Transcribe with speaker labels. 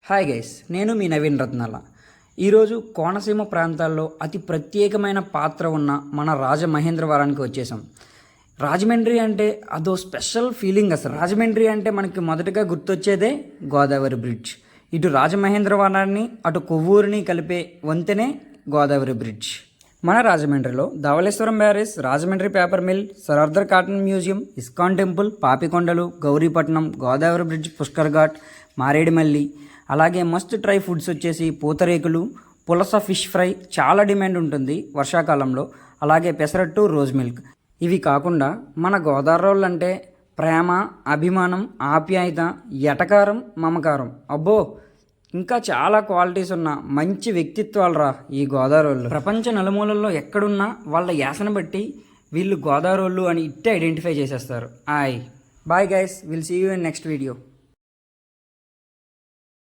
Speaker 1: Hi guys, నేను మీ నవీన్ రత్నాల. ఈరోజు కోనసీమ ప్రాంతాల్లో అతి ప్రత్యేకమైన పాత్ర ఉన్న మన రాజమహేంద్రవరానికి వచ్చేసాం. రాజమండ్రి అంటే అదో స్పెషల్ ఫీలింగ్. అసలు రాజమండ్రి అంటే మనకి మొదటగా గుర్తొచ్చేదే గోదావరి బ్రిడ్జ్. ఇటు రాజమహేంద్రవరాన్ని అటు కొవ్వూరుని కలిపే వంతెనే గోదావరి బ్రిడ్జ్. మన రాజమండ్రిలో Dhavaleswaram barrage, Rajahmundry paper mill, sir Arthur Cotton museum, ISKCON temple, Papikondalu, Gowripatnam, Godavari bridge, Pushkar ghat, Maredumilli, అలాగే మస్ట్ ట్రై ఫుడ్స్ వచ్చేసి పూతరేకులు, పులస ఫిష్ ఫ్రై చాలా డిమాండ్ ఉంటుంది వర్షాకాలంలో. అలాగే పెసరట్టు, రోజ్ మిల్క్. ఇవి కాకుండా మన గోదావరి అంటే ప్రేమ, అభిమానం, ఆప్యాయత, ఎటకారం, మమకారం. అబ్బో, ఇంకా చాలా క్వాలిటీస్ ఉన్న మంచి వ్యక్తిత్వాలు రా ఈ గోదావరి. ప్రపంచ నలుమూలల్లో ఎక్కడున్నా వాళ్ళ యాసను బట్టి వీళ్ళు గోదావరి అని ఇట్టే ఐడెంటిఫై చేసేస్తారు. Bye guys, will see you in next video.